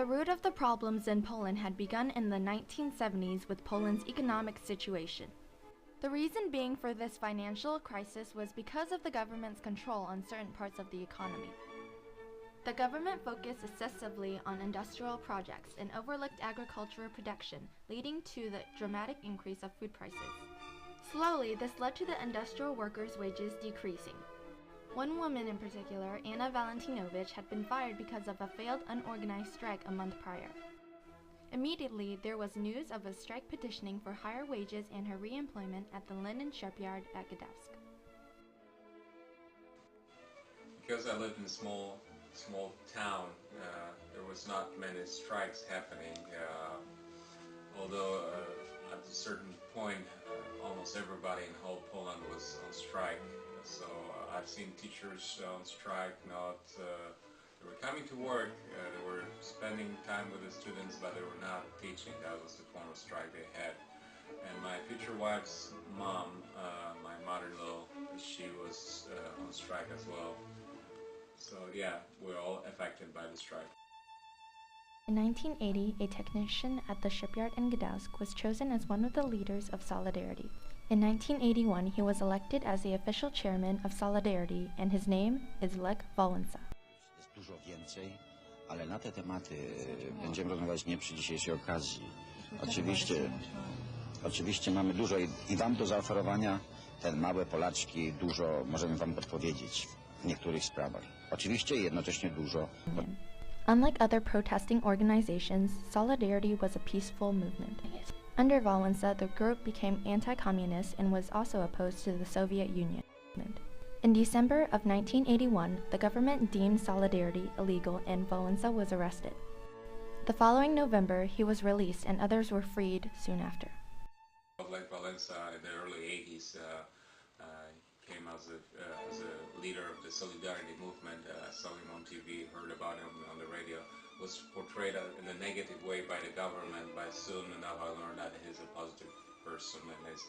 The root of the problems in Poland had begun in the 1970s with Poland's economic situation. The reason being for this financial crisis was because of the government's control on certain parts of the economy. The government focused excessively on industrial projects and overlooked agricultural production, leading to the dramatic increase of food prices. Slowly, this led to the industrial workers' wages decreasing. One woman in particular, Anna Valentinovich, had been fired because of a failed unorganized strike a month prior. Immediately, there was news of a strike petitioning for higher wages and her re-employment at the linen shipyard at Gdańsk. Because I lived in a small town, there was not many strikes happening, although at a certain point almost everybody in whole Poland was on strike. So I've seen teachers on strike, they were coming to work, they were spending time with the students, but they were not teaching. That was the form of strike they had. And my future wife's mom, my mother-in-law, she was on strike as well. So yeah, we're all affected by the strike. In 1980, a technician at the shipyard in Gdańsk was chosen as one of the leaders of Solidarity. In 1981, he was elected as the official chairman of Solidarity, and his name is Lech Wałęsa. Jest dużo więcej, ale na te tematy będziemy rozmawiać nie przy dzisiejszej okazji. Oczywiście mamy dużo i wam do zaoferowania. Te małe Polaczki dużo możemy wam podpowiedzieć w niektórych sprawach. Oczywiście jednocześnie dużo. Unlike other protesting organizations, Solidarity was a peaceful movement. Under Wałęsa, the group became anti-communist and was also opposed to the Soviet Union. In December of 1981, the government deemed Solidarity illegal and Wałęsa was arrested. The following November, he was released and others were freed soon after. Like Wałęsa in the early 80s came as a leader of the Solidarity movement. Saw him on TV, heard about him on the radio. Was portrayed in a negative way by the government, but soon enough I learned that he's a positive person and he's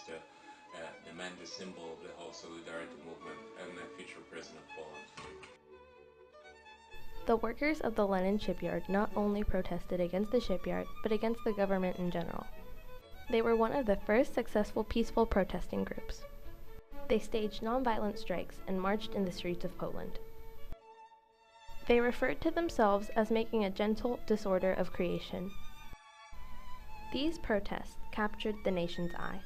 the man, the symbol of the whole Solidarity movement and the future president of Poland. The workers of the linen shipyard not only protested against the shipyard, but against the government in general. They were one of the first successful peaceful protesting groups. They staged nonviolent strikes and marched in the streets of Poland. They referred to themselves as making a gentle disorder of creation. These protests captured the nation's eye.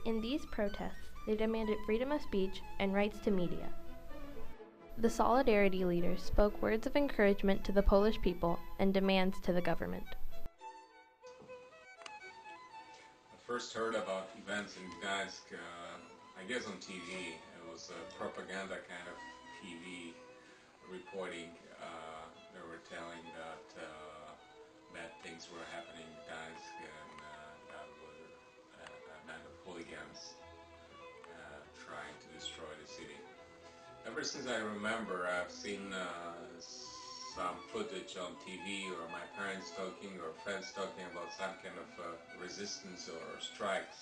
In these protests, they demanded freedom of speech and rights to media. The Solidarity leaders spoke words of encouragement to the Polish people and demands to the government. I first heard about events in Gdańsk, I guess on TV. It was a propaganda kind of TV reporting. They were telling that bad things were happening in Gdańsk and that were a band of hooligans trying to destroy the city. Ever since I remember, I've seen some footage on TV or my parents talking or friends talking about some kind of resistance or strikes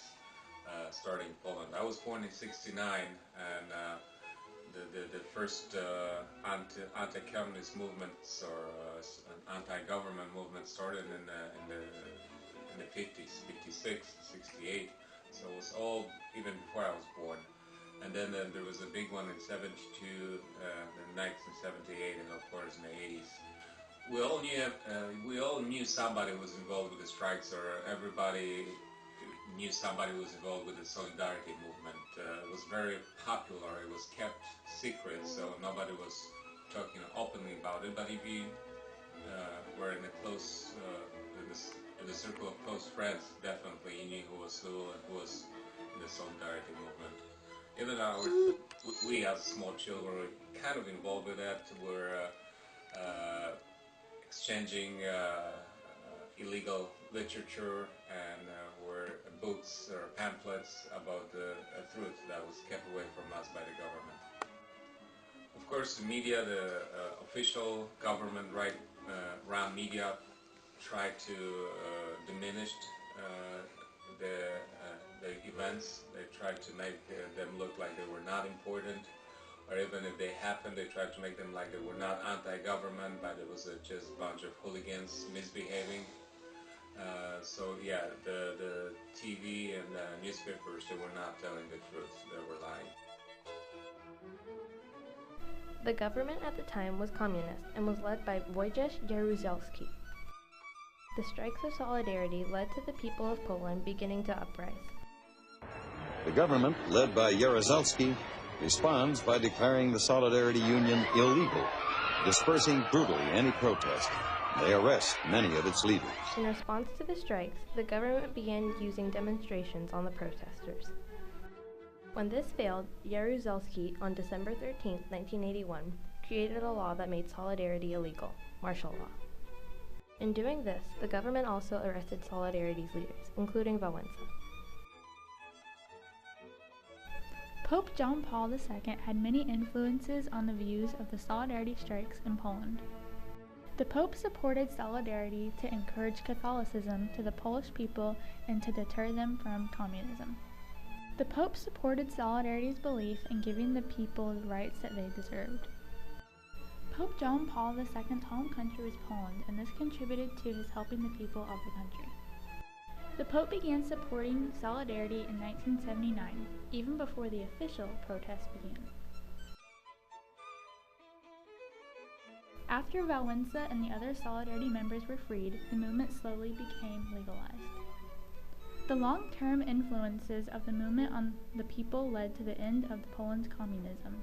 starting in Poland. I was born in '69 and the first anti-communist movements or anti-government movement started in the 50s, 56, 68. So it was all even before I was born. And then there was a big one in '72, the next in '78, and of course in the '80s. We all knew somebody who was involved with the strikes, or everybody knew somebody who was involved with the Solidarity movement. It was very popular. It was kept secret, so nobody was talking openly about it. But if you were in a close, in the circle of close friends, definitely you knew who was who and who was in the Solidarity movement. Even we as small children were kind of involved with that. We're exchanging illegal literature and were books or pamphlets about the truth that was kept away from us by the government. Of course, the media, the official government run media tried to diminish the events. They tried to make them look like they were not important, or even if they happened, they tried to make them like they were not anti-government, but it was just a bunch of hooligans misbehaving. So yeah, the TV and newspapers, they were not telling the truth, they were lying. The government at the time was communist and was led by Wojciech Jaruzelski. The strikes of solidarity led to the people of Poland beginning to uprise. The government, led by Jaruzelski, responds by declaring the Solidarity Union illegal, dispersing brutally any protest. They arrest many of its leaders. In response to the strikes, the government began using demonstrations on the protesters. When this failed, Jaruzelski, on December 13, 1981, created a law that made solidarity illegal, martial law. In doing this, the government also arrested Solidarity's leaders, including Wałęsa. Pope John Paul II had many influences on the views of the Solidarity strikes in Poland. The Pope supported Solidarity to encourage Catholicism to the Polish people and to deter them from communism. The Pope supported Solidarity's belief in giving the people the rights that they deserved. Pope John Paul II's home country was Poland, and this contributed to his helping the people of the country. The Pope began supporting Solidarity in 1979, even before the official protests began. After Wałęsa and the other Solidarity members were freed, the movement slowly became legalized. The long-term influences of the movement on the people led to the end of Poland's communism.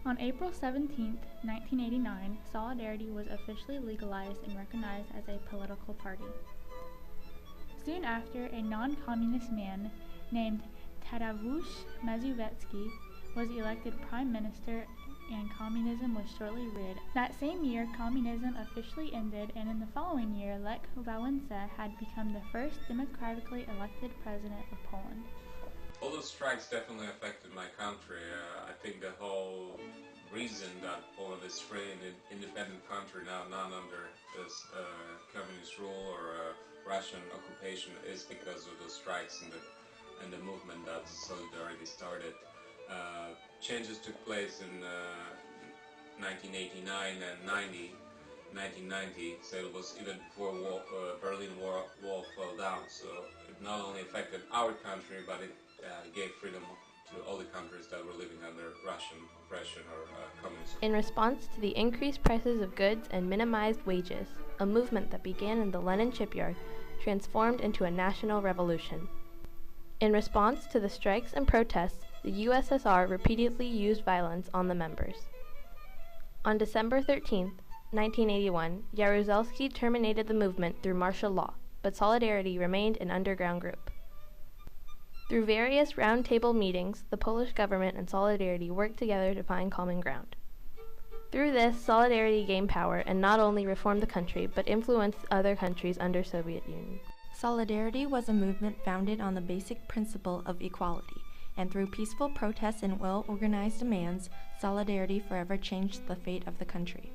On April 17, 1989, Solidarity was officially legalized and recognized as a political party. Soon after, a non-communist man named Tadeusz Mazowiecki was elected prime minister, and communism was shortly rid. That same year, communism officially ended, and in the following year, Lech Wałęsa had become the first democratically elected president of Poland. All those strikes definitely affected my country. I think the whole reason that Poland is free and an independent country now, not under this communist rule or Russian occupation, is because of the strikes and the movement that Solidarity started. Changes took place in 1989 and 1990, so it was even before Berlin Wall fell down. So it not only affected our country, but it gave freedom to all the countries that were living under Russian oppression or communism. In response to the increased prices of goods and minimized wages, a movement that began in the Lenin shipyard transformed into a national revolution. In response to the strikes and protests, the USSR repeatedly used violence on the members. On December 13, 1981, Jaruzelski terminated the movement through martial law, but Solidarity remained an underground group. Through various roundtable meetings, the Polish government and Solidarity worked together to find common ground. Through this, Solidarity gained power and not only reformed the country, but influenced other countries under Soviet Union. Solidarity was a movement founded on the basic principle of equality, and through peaceful protests and well-organized demands, Solidarity forever changed the fate of the country.